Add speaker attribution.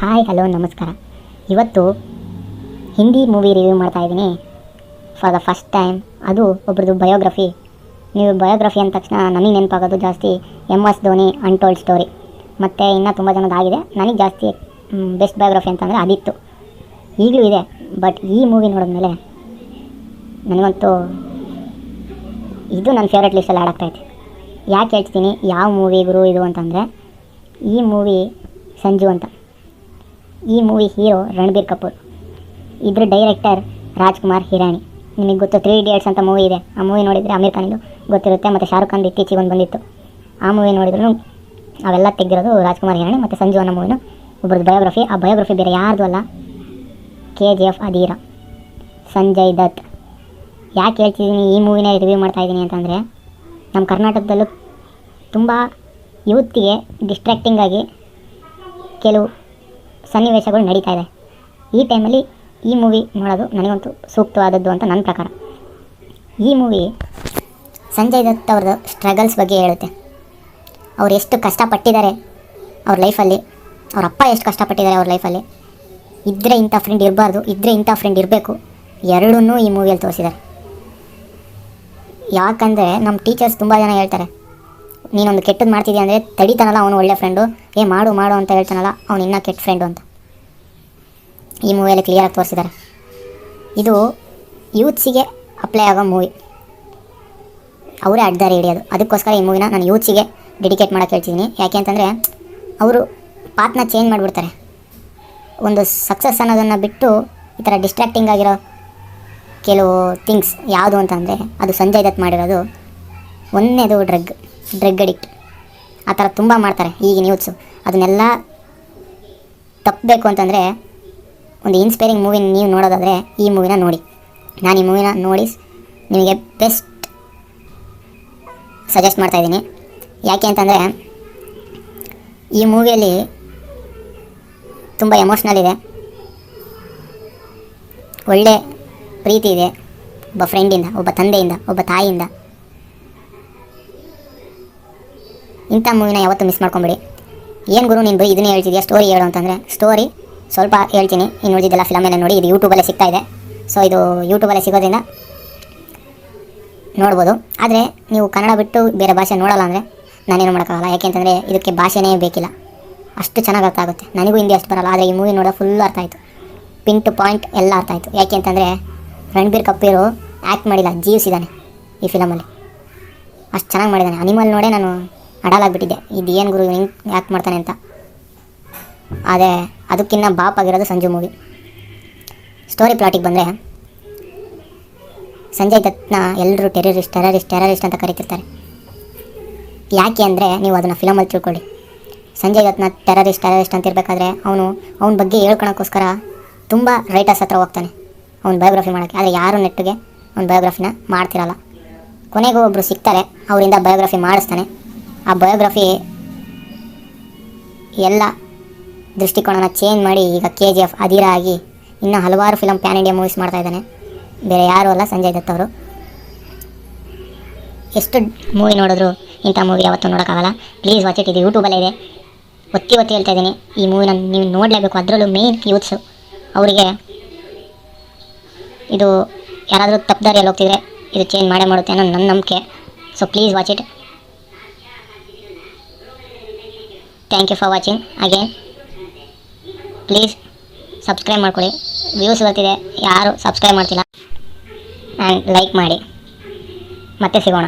Speaker 1: Hi hello ನಮಸ್ಕಾರ. ಇವತ್ತು Hindi movie review ಮಾಡ್ತಾಯಿದ್ದೀನಿ ಫಾರ್ ದ ಫಸ್ಟ್ ಟೈಮ್. ಅದು ಒಬ್ರದ್ದು ಬಯೋಗ್ರಫಿ. ನೀವು ಬಯೋಗ್ರಫಿ ಅಂದ ತಕ್ಷಣ ನನಗೆ ನೆನಪಾಗೋದು ಜಾಸ್ತಿ MS ಧೋನಿ ಅನ್ಟೋಲ್ಡ್ ಸ್ಟೋರಿ, ಮತ್ತು ಇನ್ನೂ ತುಂಬ ಜನದಾಗಿದೆ. ನನಗೆ ಜಾಸ್ತಿ ಬೆಸ್ಟ್ ಬಯೋಗ್ರಫಿ ಅಂತಂದರೆ ಅದಿತ್ತು, ಈಗಲೂ ಇದೆ. ಬಟ್ ಈ ಮೂವಿ ನೋಡಿದ್ಮೇಲೆ ನನಗಂತೂ ಇದು ನನ್ನ ಫೇವ್ರೆಟ್ ಲಿಸ್ಟಲ್ಲಿ ಆ್ಯಡ್ ಆಗ್ತಾಯಿದೆ. ಯಾಕೆ ಹೇಳ್ತೀನಿ ಯಾವ ಮೂವಿ ಗುರು ಇದು ಅಂತಂದರೆ, ಈ ಮೂವಿ ಸಂಜು ಅಂತ. ಈ ಮೂವಿ ಹೀರೋ ರಣಬೀರ್ ಕಪೂರ್, ಇದ್ರ ಡೈರೆಕ್ಟರ್ ರಾಜ್ಕುಮಾರ್ ಹಿರಾಣಿ. ನಿಮಗೆ ಗೊತ್ತು 3 Idiots ಅಂತ ಮೂವಿ ಇದೆ. ಆ ಮೂವಿ ನೋಡಿದರೆ ಅಮೀರ್ ಖಾನಿದು ಗೊತ್ತಿರುತ್ತೆ, ಮತ್ತು ಶಾರುಖ್ ಖಾನ್ದು ಇತ್ತೀಚೆಗೆ ಒಂದು ಬಂದಿತ್ತು. ಆ ಮೂವಿ ನೋಡಿದ್ರು ಅವೆಲ್ಲ ತೆಗೆದಿರೋದು ರಾಜ್ಕುಮಾರ್ ಹಿರಾಣಿ. ಮತ್ತು ಸಂಜು ಅನ್ನೋ ಮೂವಿನ ಒಬ್ಬರದ್ದು ಬಯೋಗ್ರಫಿ. ಆ ಬಯೋಗ್ರಫಿ ಬೇರೆ ಯಾರ್ದು ಅಲ್ಲ, KGF ಅಧೀರ, ಸಂಜಯ್ ದತ್. ಯಾಕೆ ಹೇಳ್ತಿದ್ದೀನಿ ಈ ಮೂವಿನೇ ರಿವ್ಯೂ ಮಾಡ್ತಾಯಿದ್ದೀನಿ ಅಂತಂದರೆ, ನಮ್ಮ ಕರ್ನಾಟಕದಲ್ಲೂ ತುಂಬ ಯೂತ್ಗೆ ಡಿಸ್ಟ್ರ್ಯಾಕ್ಟಿಂಗಾಗಿ ಕೆಲವು ಸನ್ನಿವೇಶಗಳು ನಡೀತಾ ಇದೆ. ಈ ಟೈಮಲ್ಲಿ ಈ ಮೂವಿ ನೋಡೋದು ನನಗಂತೂ ಸೂಕ್ತವಾದದ್ದು ಅಂತ ನನ್ನ ಪ್ರಕಾರ. ಈ ಮೂವಿ ಸಂಜಯ್ ದತ್ ಅವ್ರದ್ದು ಸ್ಟ್ರಗಲ್ಸ್ ಬಗ್ಗೆ ಹೇಳುತ್ತೆ. ಅವ್ರು ಎಷ್ಟು ಕಷ್ಟಪಟ್ಟಿದ್ದಾರೆ ಅವ್ರ ಲೈಫಲ್ಲಿ, ಅವ್ರ ಅಪ್ಪ ಎಷ್ಟು ಕಷ್ಟಪಟ್ಟಿದ್ದಾರೆ ಅವ್ರ ಲೈಫಲ್ಲಿ. ಇದ್ದರೆ ಇಂಥ ಫ್ರೆಂಡ್ ಇರಬಾರ್ದು, ಇದ್ದರೆ ಇಂಥ ಫ್ರೆಂಡ್ ಇರಬೇಕು, ಎರಡನ್ನೂ ಈ ಮೂವಿಯಲ್ಲಿ ತೋರಿಸಿದ್ದಾರೆ. ಯಾಕಂದರೆ ನಮ್ಮ ಟೀಚರ್ಸ್ ತುಂಬ ಜನ ಹೇಳ್ತಾರೆ, ನೀನೊಂದು ಕೆಟ್ಟದ್ದು ಮಾಡ್ತಿದ್ದೀಯ ಅಂದರೆ ತಡಿತಾನಲ್ಲ ಅವನು ಒಳ್ಳೆ ಫ್ರೆಂಡು, ಮಾಡು ಮಾಡು ಅಂತ ಹೇಳ್ತಾನಲ್ಲ ಅವನು ಇನ್ನೂ ಕೆಟ್ಟ ಫ್ರೆಂಡು ಅಂತ. ಈ ಮೂವಿಯಲ್ಲಿ ಕ್ಲಿಯರಾಗಿ ತೋರಿಸಿದ್ದಾರೆ. ಇದು ಯೂತ್ಸಿಗೆ ಅಪ್ಲೈ ಆಗೋ ಮೂವಿ, ಅವರೇ ಅಡ್ಡದಾರಿ ಹಿಡಿಯೋದು. ಅದಕ್ಕೋಸ್ಕರ ಈ ಮೂವಿನ ನಾನು ಯೂತ್ಸಿಗೆ ಡೆಡಿಕೇಟ್ ಮಾಡೋಕ್ಕೆ ಹೇಳ್ತಿದ್ದೀನಿ. ಯಾಕೆ ಅಂತಂದರೆ ಅವರು ಪಾತ್ನ ಚೇಂಜ್ ಮಾಡಿಬಿಡ್ತಾರೆ. ಒಂದು ಸಕ್ಸಸ್ ಅನ್ನೋದನ್ನು ಬಿಟ್ಟು ಈ ಥರ ಡಿಸ್ಟ್ರ್ಯಾಕ್ಟಿಂಗ್ ಆಗಿರೋ ಕೆಲವು ಥಿಂಗ್ಸ್ ಯಾವುದು ಅಂತಂದರೆ ಅದು ಸಂಜಯ್ ದತ್ ಮಾಡಿರೋದು. ಒಂದನೇದು ಡ್ರಗ್ ಅಡಿಕ್ಟ್. ಆ ಥರ ತುಂಬ ಮಾಡ್ತಾರೆ ಈಗಿನ ಯೂತ್ಸು. ಅದನ್ನೆಲ್ಲ ತಪ್ಪಬೇಕು ಅಂತಂದರೆ ಒಂದು ಇನ್ಸ್ಪೈರಿಂಗ್ ಮೂವಿ ನೀವು ನೋಡೋದಾದರೆ ಈ ಮೂವಿನ ನೋಡಿ. ನಾನು ಈ ಮೂವಿನ ನೋಡಿ ನಿಮಗೆ ಬೆಸ್ಟ್ ಸಜೆಸ್ಟ್ ಮಾಡ್ತಾಯಿದ್ದೀನಿ. ಯಾಕೆ ಅಂತಂದರೆ ಈ ಮೂವಿಯಲ್ಲಿ ತುಂಬ ಎಮೋಷ್ನಲ್ ಇದೆ, ಒಳ್ಳೆ ಪ್ರೀತಿ ಇದೆ, ಒಬ್ಬ ಫ್ರೆಂಡಿಂದ, ಒಬ್ಬ ತಂದೆಯಿಂದ, ಒಬ್ಬ ತಾಯಿಯಿಂದ. ಇಂಥ ಮೂವಿನ ಯಾವತ್ತೂ ಮಿಸ್ ಮಾಡ್ಕೊಂಬಿಡಿ. ಏನು ಗುರು ನೀನು ಇದನ್ನೇ ಹೇಳ್ತಿದ್ಯಾ, ಸ್ಟೋರಿ ಹೇಳು ಅಂತಂದರೆ ಸ್ಟೋರಿ ಸ್ವಲ್ಪ ಹೇಳ್ತೀನಿ. ಇನ್ನು ಉಳಿದಿದ್ದೆಲ್ಲ ಫಿಲಮೆಲ್ಲ ನೋಡಿ. ಇದು ಯೂಟ್ಯೂಬಲ್ಲೇ ಸಿಗ್ತಾಯಿದೆ. ಸೊ ಇದು ಯೂಟ್ಯೂಬಲ್ಲೇ ಸಿಗೋದ್ರಿಂದ ನೋಡ್ಬೋದು. ಆದರೆ ನೀವು ಕನ್ನಡ ಬಿಟ್ಟು ಬೇರೆ ಭಾಷೆ ನೋಡೋಲ್ಲ ಅಂದರೆ ನಾನೇನು ಮಾಡೋಕ್ಕಾಗಲ್ಲ. ಯಾಕೆ ಅಂತಂದರೆ ಇದಕ್ಕೆ ಭಾಷೆನೇ ಬೇಕಿಲ್ಲ, ಅಷ್ಟು ಚೆನ್ನಾಗಿ ಅರ್ಥ ಆಗುತ್ತೆ. ನನಗೂ ಹಿಂದಿ ಅಷ್ಟು ಬರೋಲ್ಲ, ಆದರೆ ಈ ಮೂವಿ ನೋಡೋ ಫುಲ್ ಅರ್ಥ ಆಯಿತು. ಪಿನ್ ಟು ಪಾಯಿಂಟ್ ಎಲ್ಲ ಅರ್ಥ ಆಯಿತು. ಯಾಕೆ ಅಂತಂದರೆ ರಣಬೀರ್ ಕಪೂರ್ ಆ್ಯಕ್ಟ್ ಮಾಡಿಲ್ಲ, ಜೀವಿಸಿದ್ದಾನೆ ಈ ಫಿಲಮಲ್ಲಿ. ಅಷ್ಟು ಚೆನ್ನಾಗಿ ಮಾಡಿದ್ದಾನೆ. ಅನಿಮಲ್ ನೋಡೇ ನಾನು ಅಡಲಾಗ್ಬಿಟ್ಟಿದ್ದೆ, ಇದು ಏನು ಗುರು ಹಿಂಗೆ ಆ್ಯಕ್ಟ್ ಮಾಡ್ತಾನೆ ಅಂತ. ಆದರೆ ಅದಕ್ಕಿಂತ ಬಾಪ್ ಆಗಿರೋದು ಸಂಜು ಮೂವಿ. ಸ್ಟೋರಿ ಪ್ಲಾಟಿಗೆ ಬಂದರೆ, ಸಂಜಯ್ ದತ್ನ ಎಲ್ಲರೂ ಟೆರರಿಸ್ಟ್ ಅಂತ ಕರೀತಿರ್ತಾರೆ. ಯಾಕೆ ಅಂದರೆ ನೀವು ಅದನ್ನು ಫಿಲಮಲ್ಲಿ ತಿಳ್ಕೊಳ್ಳಿ. ಸಂಜಯ್ ದತ್ನ ಟೆರರಿಸ್ಟ್ ಅಂತ ಇರಬೇಕಾದ್ರೆ ಅವನ ಬಗ್ಗೆ ಹೇಳ್ಕೊಳಕ್ಕೋಸ್ಕರ ತುಂಬ ರೈಟರ್ಸ್ ಹತ್ರ ಹೋಗ್ತಾನೆ ಅವ್ನ ಬಯೋಗ್ರಫಿ ಮಾಡೋಕ್ಕೆ. ಆದರೆ ಯಾರು ನೆಟ್ಟಿಗೆ ಅವ್ನ ಬಯೋಗ್ರಫಿನ ಮಾಡ್ತಿರಲ್ಲ. ಕೊನೆಗೂ ಒಬ್ಬರು ಸಿಗ್ತಾರೆ, ಅವರಿಂದ ಬಯೋಗ್ರಫಿ ಮಾಡಿಸ್ತಾನೆ. ಆ ಬಯೋಗ್ರಫಿ ಎಲ್ಲ ದೃಷ್ಟಿಕೋನನ ಚೇಂಜ್ ಮಾಡಿ ಈಗ KGF ಅಧೀರ ಆಗಿ ಇನ್ನೂ ಹಲವಾರು ಫಿಲಮ್ ಪ್ಯಾನ್ ಇಂಡಿಯಾ ಮೂವೀಸ್ ಮಾಡ್ತಾಯಿದ್ದಾನೆ. ಬೇರೆ ಯಾರೂ ಅಲ್ಲ, ಸಂಜಯ್ ದತ್ ಅವರು. ಎಷ್ಟು ಮೂವಿ ನೋಡಿದ್ರು ಇಂಥ ಮೂವಿ ಯಾವತ್ತೂ ನೋಡೋಕ್ಕಾಗಲ್ಲ. Please watch it. ಇದು ಯೂಟ್ಯೂಬಲ್ಲೇ ಇದೆ. ಒತ್ತಿ ಹೇಳ್ತಾ ಇದ್ದೀನಿ, ಈ ಮೂವಿನ ನೀವು ನೋಡಲೇಬೇಕು. ಅದರಲ್ಲೂ ಮೇನ್ ಯೂತ್ಸು ಅವರಿಗೆ ಇದು ಯಾರಾದರೂ ತಪ್ಪು ದಾರಿಯಲ್ಲಿ ಹೋಗ್ತಿದ್ರೆ ಇದು ಚೇಂಜ್ ಮಾಡೇ ಮಾಡುತ್ತೆ ಅನ್ನೋ ನನ್ನ ನಂಬಿಕೆ. So please watch it. Thank you for watching again. Please subscribe ಮಾಡ್ಕೊಳ್ಳಿ. ವ್ಯೂಸ್ ಬರ್ತಿದೆ, ಯಾರು ಸಬ್ಸ್ಕ್ರೈಬ್ ಮಾಡ್ತಿಲ್ಲ. ಆ್ಯಂಡ್ ಲೈಕ್ ಮಾಡಿ. ಮತ್ತೆ ಸಿಗೋಣ.